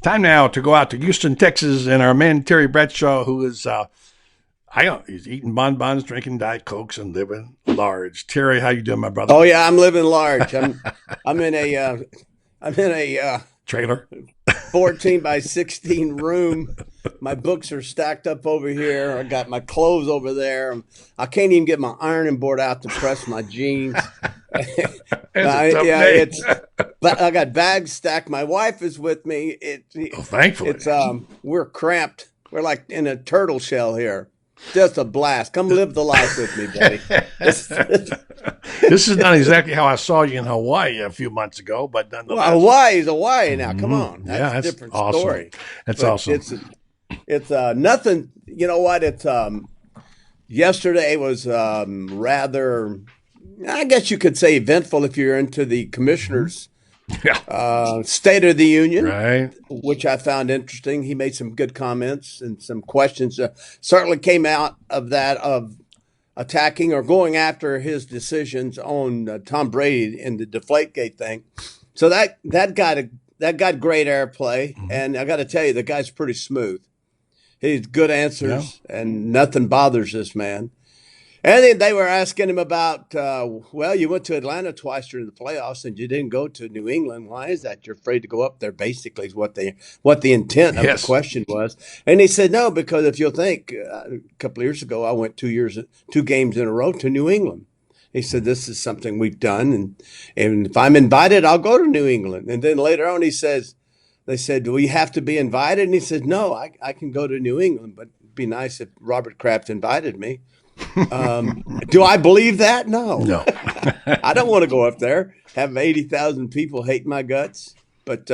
Time now to go out to Houston, Texas, and our man Terry Bradshaw, who is he's eating bonbons, drinking Diet Cokes, and living large. Terry, how you doing, my brother? Oh yeah, I'm living large. I'm in a Trailer. 14 by 16 room. My books are stacked up over here. I got my clothes over there. I can't even get my ironing board out to press my jeans. But I got bags stacked. My wife is with me. Thankfully. We're cramped. We're like in a turtle shell here. Just a blast. Come live the life with me, buddy. This is not exactly how I saw you in Hawaii a few months ago, but nonetheless. Well, Hawaii's Hawaii now. Come on. That's a different awesome. story. That's But awesome. It's nothing. You know what? Yesterday was rather, I guess you could say, eventful if you're into the commissioner's State of the Union, Right. which I found interesting. He made some good comments and some questions certainly came out of that, of attacking or going after his decisions on Tom Brady in the Deflategate thing. So that got great airplay, and I got to tell you, the guy's pretty smooth. He's good answers, and nothing bothers this man. And then they were asking him about, well, you went to Atlanta twice during the playoffs, and you didn't go to New England. Why is that? You're afraid to go up there, basically, is what the intent of the question was. And he said, no, because if you'll think, a couple of years ago, I went 2 games in a row to New England. He said, this is something we've done, and if I'm invited, I'll go to New England. And then later on, they said, do we have to be invited? And he said, no, I can go to New England, but it'd be nice if Robert Kraft invited me. Do I believe that? No. I don't want to go up there, have 80,000 people hate my guts. But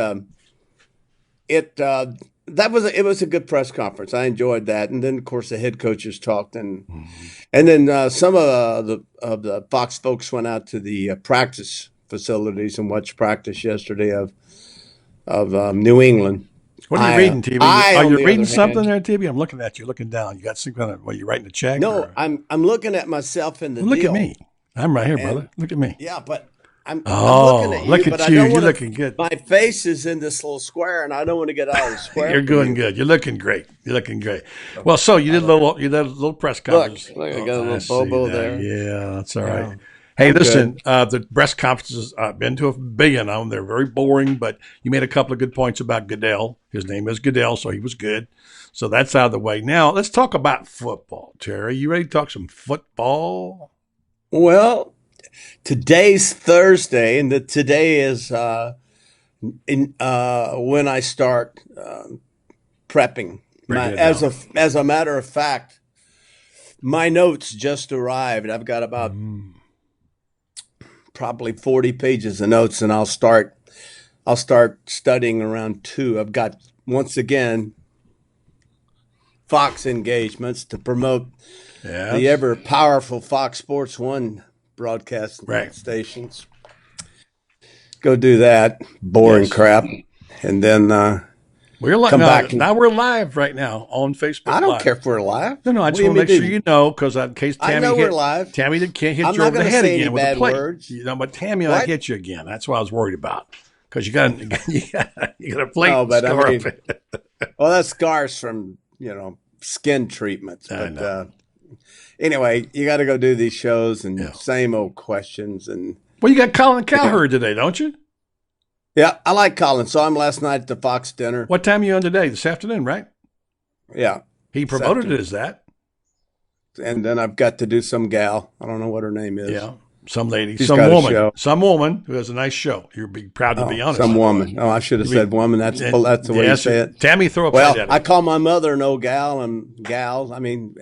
it was a good press conference. I enjoyed that. And then, of course, the head coaches talked, and then some of the Fox folks went out to the practice facilities and watched practice yesterday of New England. What are you reading, TB? Are you reading something there, TB? I'm looking at you, looking down. You got some kind of, you writing a check? No, or? I'm looking at myself in the Look deal. at me. I'm right here, brother. Look at me. Yeah, but I'm looking at you. Look but at I you. don't You're wanna, looking good. My face is in this little square, and I don't want to get out of the square. You're doing good. You're looking great. You're looking great. Well, so you did a little press conference. Look, I got a little bobo there. Yeah, that's all right. Hey, listen, the press conferences, I've been to a billion of them. They're very boring, but you made a couple of good points about Goodell. His name is Goodell, so he was good. So that's out of the way. Now, let's talk about football, Terry. You ready to talk some football? Well, today's Thursday, and today is when I start prepping. As a matter of fact, my notes just arrived. I've got about probably 40 pages of notes, and I'll start studying around 2. I've got, once again, Fox engagements to promote the ever powerful Fox Sports 1 broadcast stations. Go do that boring crap, and then come back. Now we're live right now on Facebook. I don't care if we're live. No, I just want to make sure you know, because in case Tammy we're live. Tammy can't hit I'm you not over the gonna head say again any with a bad plate. words. But Tammy might hit you again. That's what I was worried about, because you got a plate. No, but well, that's scars from skin treatments. But anyway, you got to go do these shows and same old questions. And well, you got Colin Cowherd today, don't you? Yeah, I like Colin. Saw him last night at the Fox dinner. What time are you on today? This afternoon, right? Yeah. He promoted it as that. And then I've got to do some gal. I don't know what her name is. Yeah. Some lady, She's some woman who has a nice show. You'd be proud to be honest. Some woman. Oh, I should have said woman. That's the way you say it. Tammy, throw a plate at it. I call my mother no gal and gals. I mean,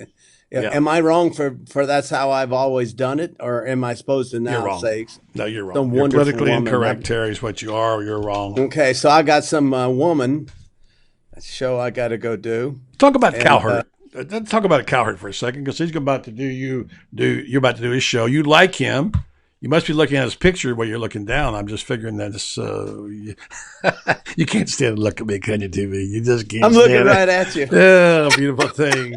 am I wrong for that's how I've always done it, or am I supposed to now say? No, you're wrong. You're politically incorrect, Terry, is what you are. You're wrong. Okay, so I got some woman show I got to go do. Talk about Cowherd. Let's talk about Cowherd for a second, because he's about to you're about to do his show. You like him. You must be looking at his picture while you're looking down. I'm just figuring that it's, you can't stand and look at me, can you, TV? You just can't. I'm looking right at you. Yeah, beautiful thing.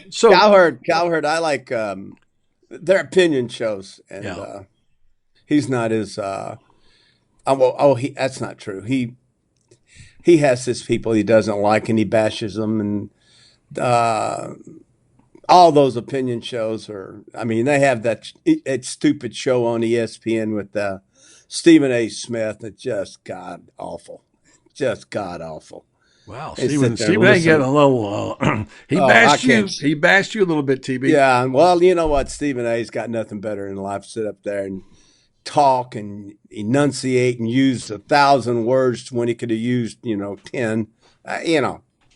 So Cowherd, I like their opinion shows, and he's not as that's not true. he has his people he doesn't like, and he bashes them, and all those opinion shows are. I mean, they have that stupid show on ESPN with Stephen A. Smith. It's just god awful, just god awful. Wow, And Stephen sit there and A. listen. getting a little. He Oh, I bashed you. can't. He bashed you a little bit, TB. Yeah, well, you know what? Stephen A.'s got nothing better in life. Sit up there and talk and enunciate and use 1,000 words when he could have used, 10.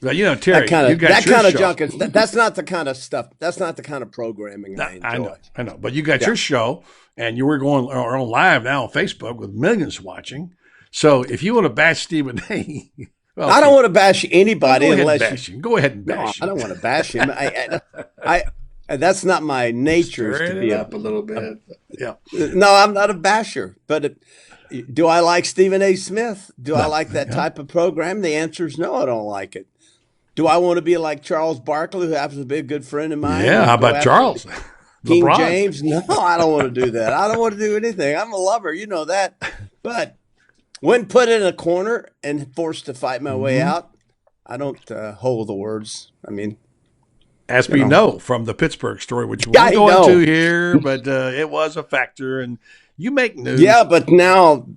Well, Terry, that you got kind your of show. junk is that's not the kind of stuff. That's not the kind of programming I enjoy. I know, but you got your show, and you were going on live now on Facebook with millions watching. So if you want to bash Stephen A., well, I don't want to bash anybody unless you go ahead and bash I him. don't want to bash him. I that's not my nature. Stir To be it up a little bit. Yeah. No, I'm not a basher. But do I like Stephen A. Smith? Do I like that type of program? The answer is no, I don't like it. Do I want to be like Charles Barkley, who happens to be a good friend of mine? Yeah, how about Charles? King LeBron. James? No, I don't want to do that. I don't want to do anything. I'm a lover, you know that. But when put in a corner and forced to fight my way out, I don't hold the words. I mean, as we know from the Pittsburgh story, which we won't go into here, but it was a factor, and you make news. Yeah, but now,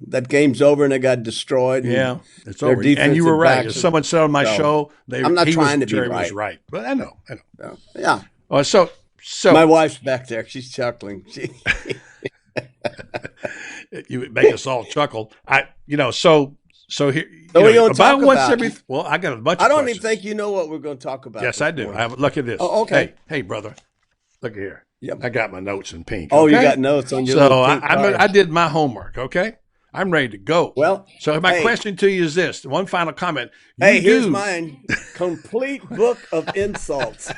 that game's over and it got destroyed. Yeah, it's over. And you were right. As someone said on my show, I'm not trying to be Jerry right. was right. But I know. Yeah. So my wife's back there. She's chuckling. You make us all chuckle. So here, about once every. Well, I got a bunch. I don't questions. even think you know what we're going to talk about. Yes, I do. Look at this. Oh, okay. Hey, brother, look here. Yep. I got my notes in pink. Oh, okay? you got notes on your. So I did my homework. Okay, I'm ready to go. Well, so my question to you is this: one final comment. Here's mine. Complete book of insults.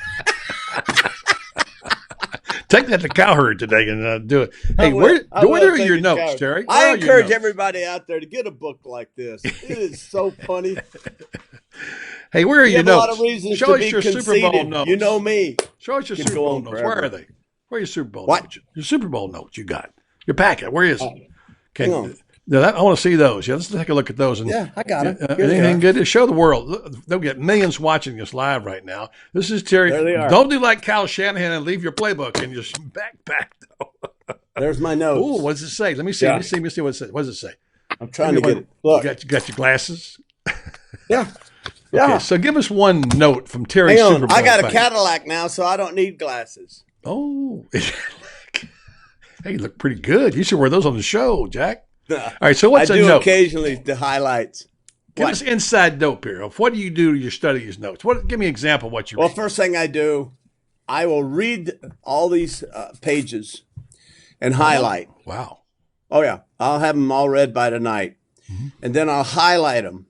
Take that to Cowherd today and do it. Hey, where are your notes, Terry? I encourage everybody out there to get a book like this. It is so funny. Hey, where are your notes? A lot of reasons Show to us your conceited. Super Bowl notes. You know me. Show us your Super Bowl notes. Where are they? Where are your Super Bowl notes? Your Super Bowl notes you got. Your packet. Where is it? I want to see those. Yeah, let's take a look at those. And, I got it. Anything good to show the world? They'll get millions watching this live right now. This is Terry. There they are. Don't do like Kyle Shanahan and leave your playbook in your backpack, though. There's my notes. Oh, what does it say? Let me see. Let me see what it says. What does it say? I'm trying to get it. Look. You got your glasses? Yeah. Okay, so give us one note from Terry's Super Bowl. I got a Cadillac now, so I don't need glasses. Oh. Hey, you look pretty good. You should wear those on the show, Jack. All right, so what's a note? I do occasionally the highlights. Give us inside dope here. What do you do to study these notes? Give me an example of what you read. Well, first thing I do, I will read all these pages and highlight. Wow. Oh, yeah. I'll have them all read by tonight. Mm-hmm. And then I'll highlight them.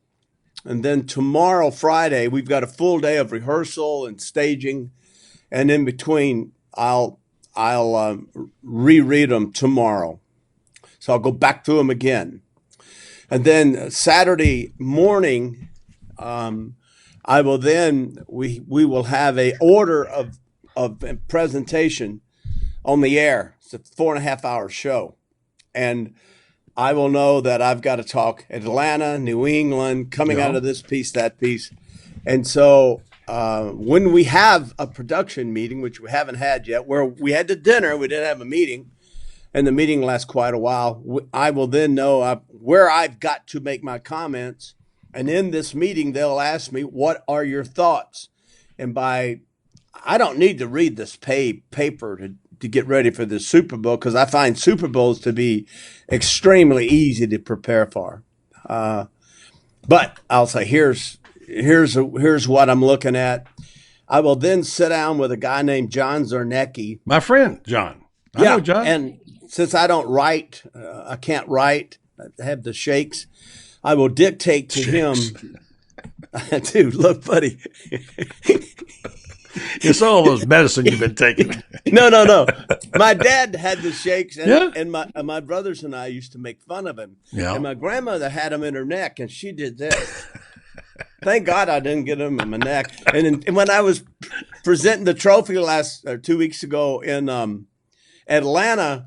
And then tomorrow, Friday, we've got a full day of rehearsal and staging. And in between, I'll reread them tomorrow. So I'll go back through them again. And then Saturday morning, I will then, we will have a order of presentation on the air. It's a 4.5 hour show. And I will know that I've got to talk Atlanta, New England, coming out of this piece, that piece. And so when we have a production meeting, which we haven't had yet, where we had the dinner, we didn't have a meeting, and the meeting lasts quite a while, I will then know where I've got to make my comments. And in this meeting, they'll ask me, what are your thoughts? And I don't need to read this paper to get ready for the Super Bowl, because I find Super Bowls to be extremely easy to prepare for. But I'll say, here's what I'm looking at. I will then sit down with a guy named John Zarnecki. My friend, John. I know John. And since I don't write, I can't write, I have the shakes, I will dictate to him. Dude, look, buddy. It's all those medicine you've been taking. No. My dad had the shakes, and my brothers and I used to make fun of him. Yeah. And my grandmother had them in her neck, and she did this. Thank God I didn't get them in my neck. And when I was presenting the trophy 2 weeks ago in Atlanta,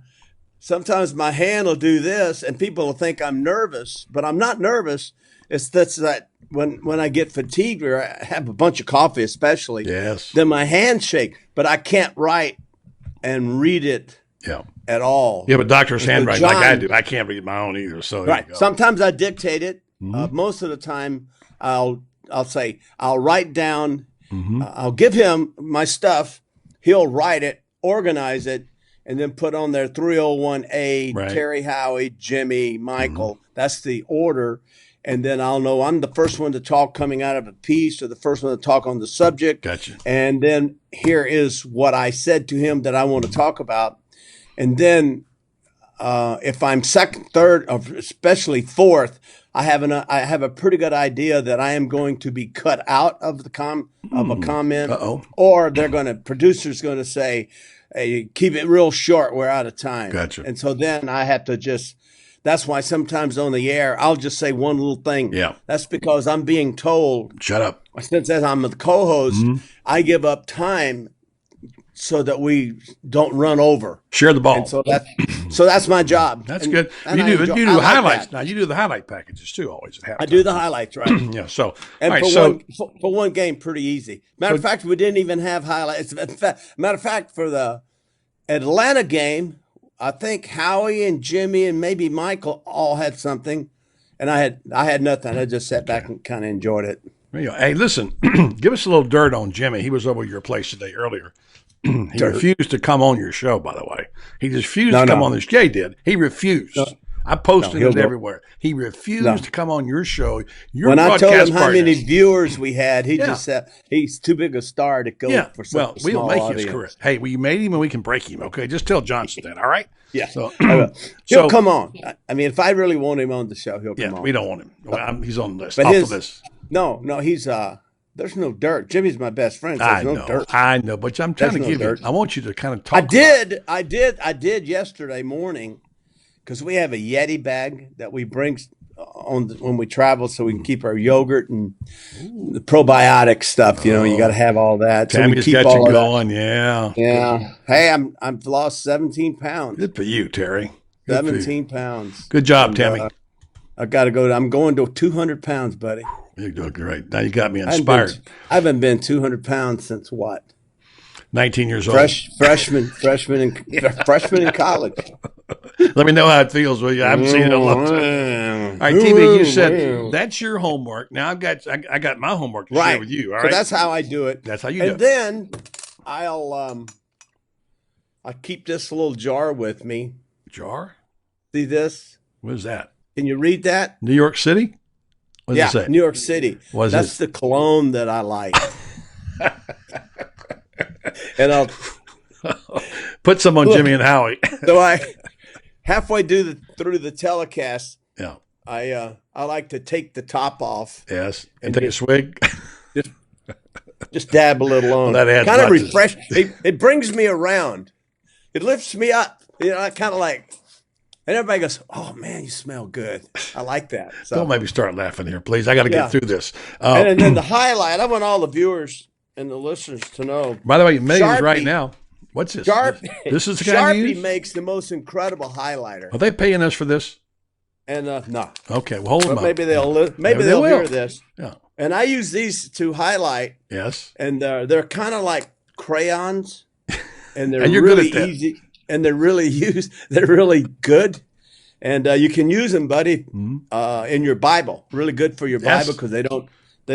sometimes my hand will do this, and people will think I'm nervous, but I'm not nervous. It's that when I get fatigued or I have a bunch of coffee, especially, Yes. then my hands shake, but I can't write and read it Yeah. at all. Yeah, but doctor's So handwriting like I John, do. I can't read my own either. So there right. you go. Sometimes I dictate it. Most of the time, I'll say I'll write down. I'll give him my stuff. He'll write it, organize it, and then put on there 301A, Right. Terry, Howie, Jimmy, Michael. That's the order. And then I'll know I'm the first one to talk coming out of a piece or the first one to talk on the subject. Gotcha. And then here is what I said to him that I want to talk about. And then if I'm second, third, or especially fourth, I have a pretty good idea that I am going to be cut out of the of a comment, or producer's going to say, "Hey, keep it real short. We're out of time." Gotcha. And so then I have to just. That's why sometimes on the air I'll just say one little thing. Yeah. That's because I'm being told. Shut up. Since I'm the co-host, I give up time so that we don't run over. Share the ball. And so that's my job. That's good. And You do I like highlights. that. Now you do the highlight packages too, always at halftime. I do the highlights, right? Yeah. So And all right. for one game, pretty easy. Matter of fact, we didn't even have highlights. Matter of fact, for the Atlanta game, I think Howie and Jimmy and maybe Michael all had something, and I had nothing. I just sat back and kind of enjoyed it. There you go. Hey, listen, give us a little dirt on Jimmy. He was over your place today earlier. He refused to come on your show, by the way. He just refused to come on this. Jay did. He refused. I posted it everywhere. He refused to come on your show. When I told him how many viewers we had, he just said he's too big a star to go for such a small we'll make audience. his career. Hey, we made him and we can break him. Okay, just tell Johnson that. All right. Yeah. So he'll come on. I mean, if I really want him on the show, he'll come on. We don't want him. He's on the list. But off the list. No, he's there's no dirt. Jimmy's my best friend. So there's no dirt. I know, but I'm trying to give you. I want you to kind of talk. I did yesterday morning, because we have a Yeti bag that we bring when we travel, so we can keep our yogurt and the probiotic stuff. You know, you got to have all that. So Tammy's we keep got all you of going. that. Yeah. Hey, I've lost 17 pounds. Good for you, Terry. 17 pounds. Good job, Tammy. I got to go. I'm going to 200 pounds, buddy. You're doing great. Now you got me inspired. I haven't been 200 pounds since what? 19 years old. Freshman in college. Let me know how it feels. Will you? I haven't seen it in a long time. All right, TV, you said that's your homework. Now I got my homework to share with you. All right. So that's how I do it. That's how you do it. And then I keep this little jar with me. Jar? See this? What is that? Can you read that? New York City? What does it say? New York City. That's the cologne that I like. And I'll put some on Jimmy and Howie. So I halfway through the telecast. Yeah. I like to take the top off. Yes. And take a swig. Just dab a little on. Well, that adds kind of refresh. It brings me around. It lifts me up. You know, I kind of like. And everybody goes, "Oh man, you smell good." I like that. So, don't make me start laughing here, please. I got to get through this. And then the highlight. I want all the viewers and the listeners to know. By the way, millions right now. What's this? This is the kind Sharpie makes the most incredible highlighter. Are they paying us for this? And no. Okay, well hold them up. Maybe they'll hear this. Yeah. And I use these to highlight. Yes. And they're kind of like crayons, and they're and you're really good at that. easy. And they're really good. And you can use them, buddy, in your Bible. Really good for your Bible because they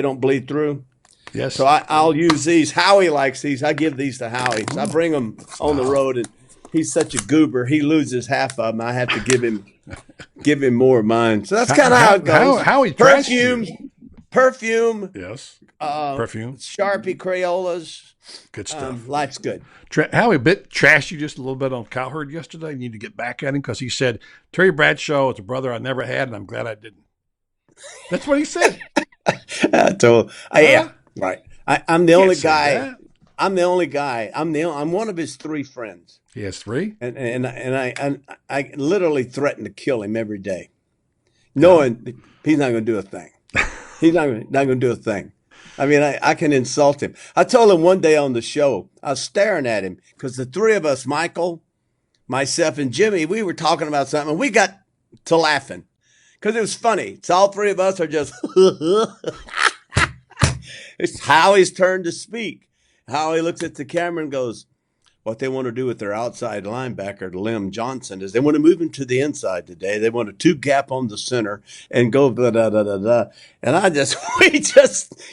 don't bleed through. Yes. So I'll use these. Howie likes these. I give these to Howie. So I bring them on the road, and he's such a goober. He loses half of them. I have to give him more of mine. So that's kind of how it goes. Howie perfume. Yes. Perfume. Sharpie Crayolas. Good stuff. Life's good. Howie trashed you just a little bit on Cowherd yesterday. You need to get back at him because he said, Terry Bradshaw is a brother I never had, and I'm glad I didn't. That's what he said. Yeah, right. I'm the only guy. That. I'm the only guy. I'm one of his three friends. He has three? And I literally threaten to kill him every day, knowing he's not going to do a thing. He's not going to do a thing. I mean, I can insult him. I told him one day on the show, I was staring at him because the three of us, Michael, myself and Jimmy, we were talking about something, and we got to laughing because it was funny. It's all three of us are just. It's Howie's turn to speak. Howie looks at the camera and goes, what they want to do with their outside linebacker, Lim Johnson, is they want to move him to the inside today. They want a 2-gap on the center and go da da da da da. And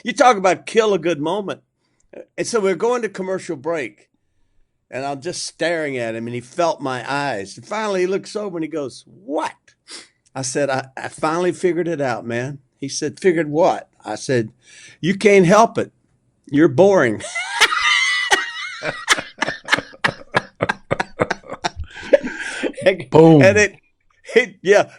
you talk about kill a good moment. And so we're going to commercial break, and I'm just staring at him, and he felt my eyes. And finally, he looks over and he goes, "What?" I said, I finally figured it out, man. He said, "Figured what?" I said, "You can't help it. You're boring." Boom. And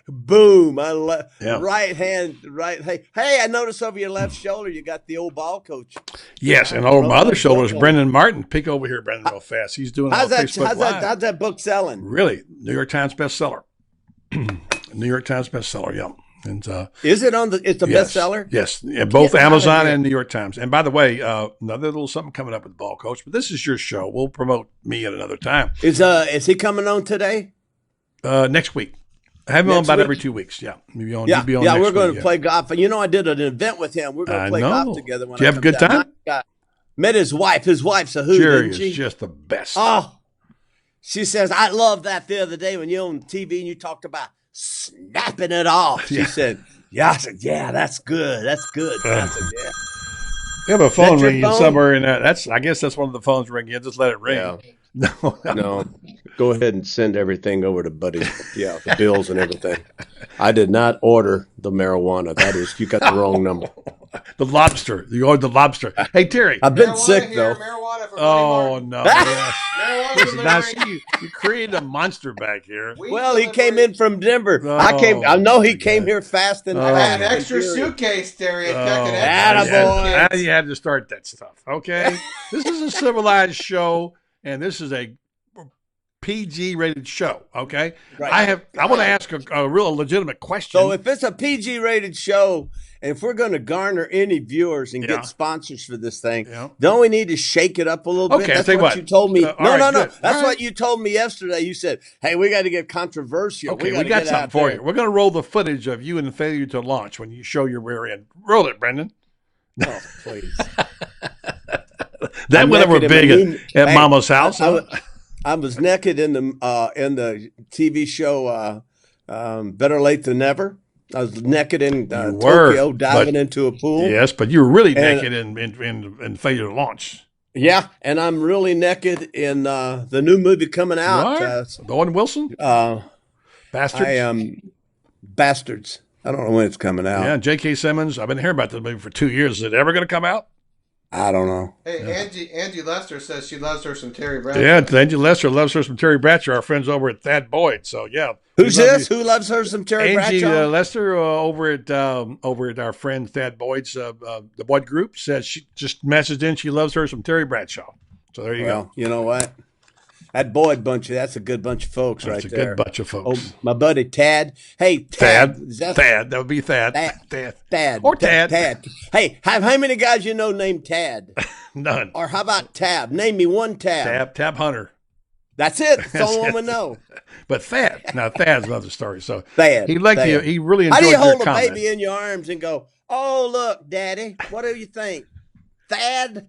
boom. Right hand, right. Hey, I noticed over your left shoulder you got the old ball coach. Yes, and over my other shoulder is Brendan Martin. Peek over here, Brendan, real fast. He's doing it on Facebook Live. How's that book selling? Really, New York Times bestseller. New York Times bestseller, yeah. And is it on it's a bestseller? Yes, yeah, both Amazon and New York Times. And by the way, another little something coming up with the ball coach. But this is your show. We'll promote me at another time. Is he coming on today? Next week. I have him on about every 2 weeks. Yeah, maybe on. Yeah, next we're going week, to play golf. You know, I did an event with him. We're going to play golf together. Did you have a good time? Met his wife. His wife's a hoot, Jerry isn't she? is just the best. Oh, she says, I love that the other day when you on TV and you talked about snapping it off. She said, yeah. I said, yeah, that's good. That's good. I said, yeah. You have a phone ringing somewhere in that. I guess that's one of the phones ringing. Just let it ring. Yeah. No. Go ahead and send everything over to Buddy. Yeah, the bills and everything. I did not order the marijuana. That is, you got the wrong number. The lobster. You ordered the lobster. Hey, Terry. I've been sick, though. Oh, no. You created a monster back here. Well, he came in from Denver. I know he came here fast and I had an extra suitcase, Terry. Now you had to start that stuff, okay? This is a civilized show, and this is a PG rated show, okay? Right. I want to ask a real legitimate question. So if it's a PG rated show, and if we're going to garner any viewers and get sponsors for this thing, don't we need to shake it up a little bit? Okay, that's what you told me. No. That's what you told me yesterday. You said, hey, we got to get controversial. Okay, we got something for you. We're going to roll the footage of you and the failure to launch when you show your rear end. Roll it, Brendan. Oh, please. That went over big at Mama's house. I was naked in the TV show Better Late Than Never. I was naked in Tokyo, diving into a pool. Yes, but you were really naked in Failure to Launch. Yeah, and I'm really naked in the new movie coming out. Owen Wilson? Bastards? Bastards. I don't know when it's coming out. Yeah, J.K. Simmons. I've been hearing about this movie for 2 years. Is it ever going to come out? I don't know. Hey, Angie Lester says she loves her some Terry Bradshaw. Yeah, Angie Lester loves her some Terry Bradshaw. Our friends over at Thad Boyd. So yeah, who's this? Who loves her some Terry Bradshaw? Angie Lester over at our friend Thad Boyd's the Boyd Group says she just messaged in. She loves her some Terry Bradshaw. So there you go. You know what? That Boyd that's a good bunch of folks right there. That's a good bunch of folks. Oh, my buddy Tad. Hey, Tad. Thad. That would be Thad. Thad. Or Tad. Tad. Hey, how many guys you know named Tad? None. Or how about Tab? Name me one Tab. Tab Hunter. That's it. That's the only one we know. But Thad. Now, Thad's another story. So Thad. He liked you. He really enjoyed your comment. How do you hold a baby in your arms and go, oh, look, Daddy, what do you think? Thad?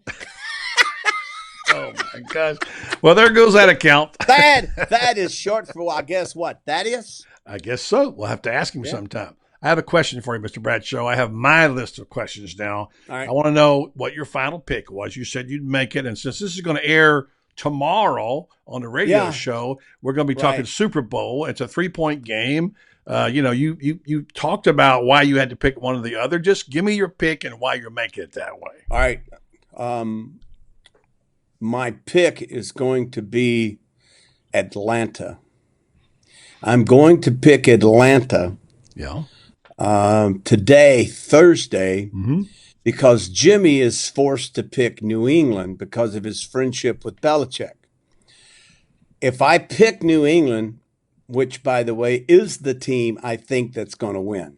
Oh, my gosh. Well, there goes that account. Thad is short for, I guess, what? Thaddeus? I guess so. We'll have to ask him sometime. I have a question for you, Mr. Bradshaw. I have my list of questions now. All right. I want to know what your final pick was. You said you'd make it. And since this is going to air tomorrow on the radio show, we're going to be talking Super Bowl. It's a 3-point game. You talked about why you had to pick one or the other. Just give me your pick and why you're making it that way. All right. My pick is going to be Atlanta. I'm going to pick Atlanta. Yeah. Today, Thursday, because Jimmy is forced to pick New England because of his friendship with Belichick. If I pick New England, which, by the way, is the team I think that's going to win,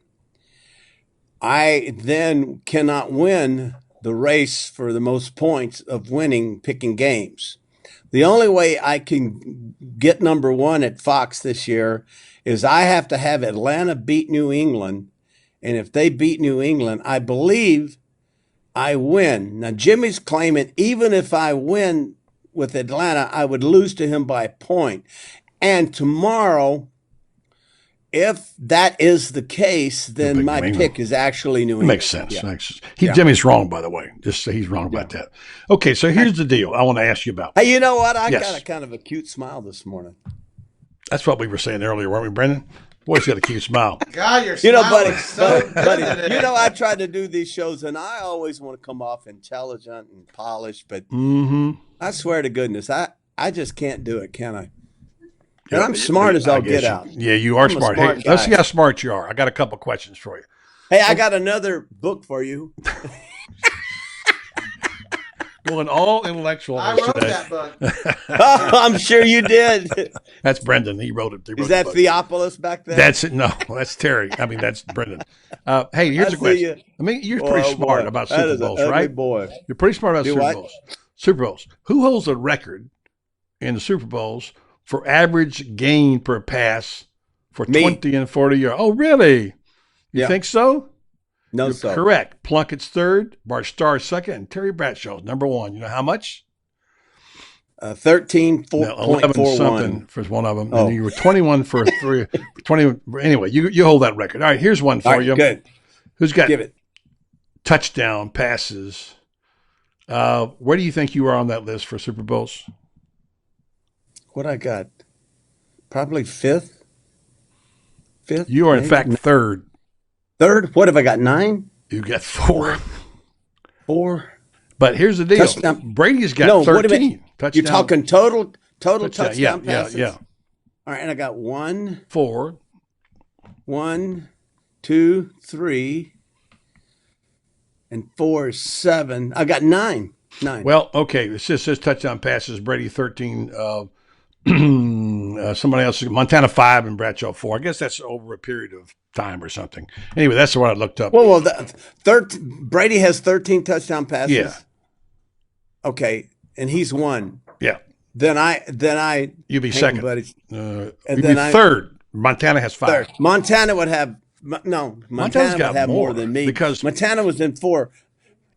I then cannot win the race for the most points of picking games. The only way I can get number one at Fox this year is I have to have Atlanta beat New England. And if they beat New England, I believe I win. Now, Jimmy's claiming even if I win with Atlanta, I would lose to him by a point. And tomorrow, if that is the case, then my pick is actually New England. Makes sense. Yeah. Jimmy's wrong, by the way. Just say he's wrong about that. Okay, so here's the deal I want to ask you about. Hey, you know what? I got a kind of a cute smile this morning. That's what we were saying earlier, weren't we, Brendan? Boy's got a cute smile. God, your smile is so good today. You know, I try to do these shows, and I always want to come off intelligent and polished, but I swear to goodness, I just can't do it, can I? And I'm smart as I'll get out. Yeah, you are smart. Hey, let's see how smart you are. I got a couple questions for you. Hey, I got another book for you. Going all intellectual. I wrote that book. Oh, I'm sure you did. That's Brendan. He wrote it. Is that Theopolis back there? That's it. No, that's Terry. I mean, that's Brendan. Hey, here's a question. You're pretty smart about Super Bowls, right? Boy. You're pretty smart about Super Bowls. Super Bowls. Who holds the record in the Super Bowls for average gain per pass for 20 and 40 yards? Oh, really? You think so? No, You're correct. Plunkett's third, Bart Starr's second, and Terry Bradshaw's number one. You know how much? 13.41 something for one of them. And you were 21 for 3. 20. Anyway, you hold that record. All right, here's one for you. Good. Who's got Give it. touchdown passes? Where do you think you are on that list for Super Bowls? What I got? Probably fifth. You are, in fact, third. Third? What have I got? 9? You got 4. 4. But here's the deal. Touchdown. Brady's got 13. Touchdown. You're talking total touchdown passes? Yeah. All right, and I got 1. 4. 1, 2, 3, and 4 is 7. I got 9. Well, okay. It just says touchdown passes. Brady 13. Somebody else. Montana 5 and Bradshaw 4. I guess that's over a period of time or something. Anyway, that's what I looked up. Well, Brady has 13 touchdown passes. Yeah. Okay, and he's 1. Yeah. Then I. You'd be second. And you'd be third. Montana has 5. Third. Montana would have Montana would have more than me because Montana was in 4.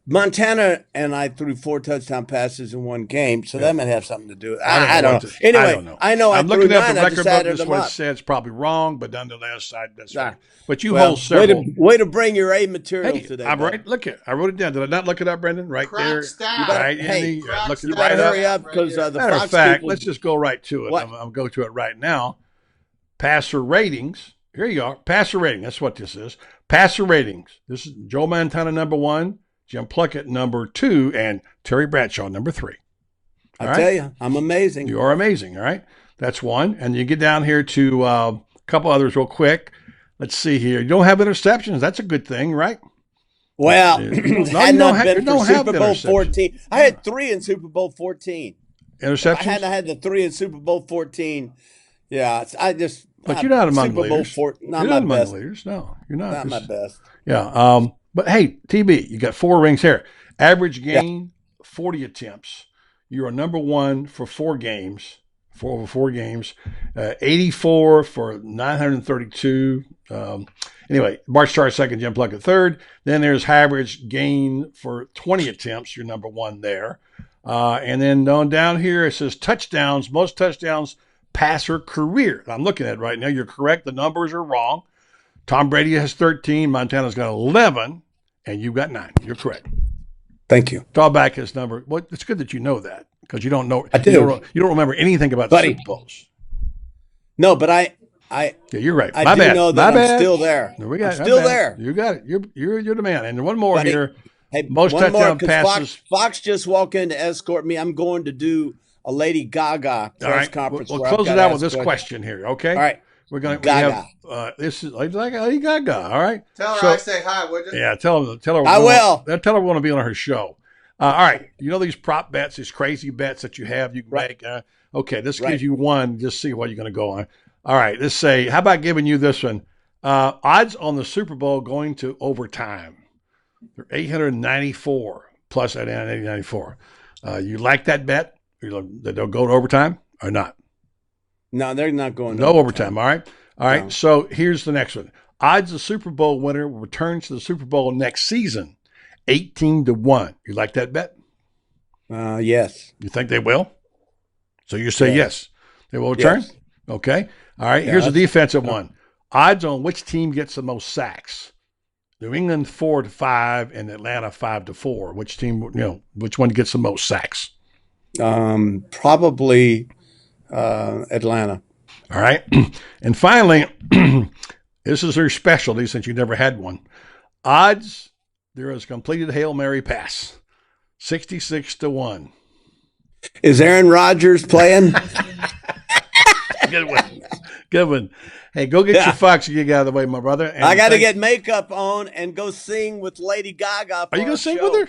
Montana and I threw 4 touchdown passes in one game, so that might have something to do with it. I don't know. Anyway, I know I'm I looking threw at 9. the I just record book. added This them what up. it says. Probably wrong, but nonetheless, that's right. But you Well, hold several. Way to bring your A material today. I'm right. Look here. I wrote it down. Did I not look it up, Brendan? Right Crack there. stat. Right, Hey, look it you right better up. hurry up because the Matter of Fox fact, people. let's just go right to it. What? I'll go to it right now. Passer ratings. Here you are. Passer rating. That's what this is. Passer ratings. This is Joe Montana number 1, Jim Plunkett number 2, and Terry Bradshaw number 3. I tell you, I'm amazing. You are amazing. All right. That's one. And you get down here to a couple others real quick. Let's see here. You don't have interceptions. That's a good thing, right? Well, had not been for Super Bowl 14. 14. I had 3 in Super Bowl 14. Interceptions? If I hadn't had the 3 in Super Bowl 14, But you're not among the Super Bowl leaders. 14, You're not among the leaders. No, you're not. Not my best. Yeah. But hey, TB, you got 4 rings here. Average gain, 40 attempts. You are number 1 for 4 games, over 4 games. 84 for 932. Anyway, Bart Starr second, Jim Plunkett third. Then there's average gain for 20 attempts. You're number 1 there. And then on down here, it says touchdowns, most touchdowns passer career. I'm looking at it right now. You're correct. The numbers are wrong. Tom Brady has 13. Montana's got 11. And you've got 9. You're correct. Thank you. Draw back his number. Well, it's good that you know that because you don't know. I do. You don't remember anything about the Super Bowls. No, but yeah, you're right. I do know that I'm still there. No, I'm still there. You got it. You're the man. And one more here. Hey, most touchdown passes. Fox just walked in to escort me. I'm going to do a Lady Gaga press conference. We'll close it out with this question here. Okay. All right. We're going to Gaga. This is like Lady Gaga. All right. Tell her I say hi, would you? Yeah, tell her. I will. Tell her we want to be on her show. All right. You know these prop bets, these crazy bets that you have, you can make. Okay, this gives you one. Just see what you're going to go on. All right. Let's say, how about giving you this one? Odds on the Super Bowl going to overtime. They're 894 plus that 894. You like that bet? They'll go to overtime or not? No, they're not going. No overtime. All right. No. So here's the next one. Odds the Super Bowl winner will return to the Super Bowl next season, 18-1. You like that bet? Yes. You think they will? So you say yes. They will return? Yes. Okay. All right. Here's a defensive one. Odds on which team gets the most sacks. New England 4-5 and Atlanta 5-4. Which team, which one gets the most sacks? Probably Atlanta. All right. And finally, this is their specialty since you never had one. Odds there is completed Hail Mary pass. 66-1. Is Aaron Rodgers playing? Good one. Good one. Hey, go get your Fox gig out of the way, my brother. And I got to get makeup on and go sing with Lady Gaga. Are you going to sing with her?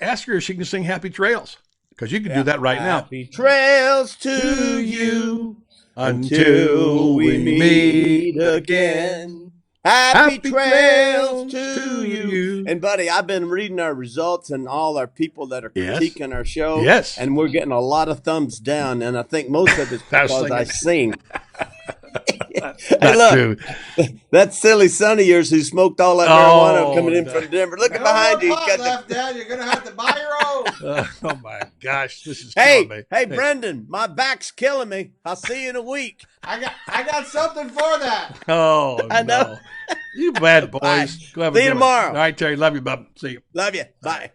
Ask her if she can sing Happy Trails, because you can do that right now. Happy trails to you until we meet again. Happy trails to you. And, buddy, I've been reading our results and all our people that are critiquing our show. Yes. And we're getting a lot of thumbs down, and I think most of it's because I sing. Hey, look, that silly son of yours who smoked all that marijuana coming in from Denver. Look behind you. Dad, you're going to have to buy your own. Oh, my gosh. This is killing me. Hey, Brendan, my back's killing me. I'll see you in a week. I got something for that. Oh, I know. No. You bad boys. Right. Go have See you tomorrow. All right, Terry. Love you, bub. See you. Love you. Bye.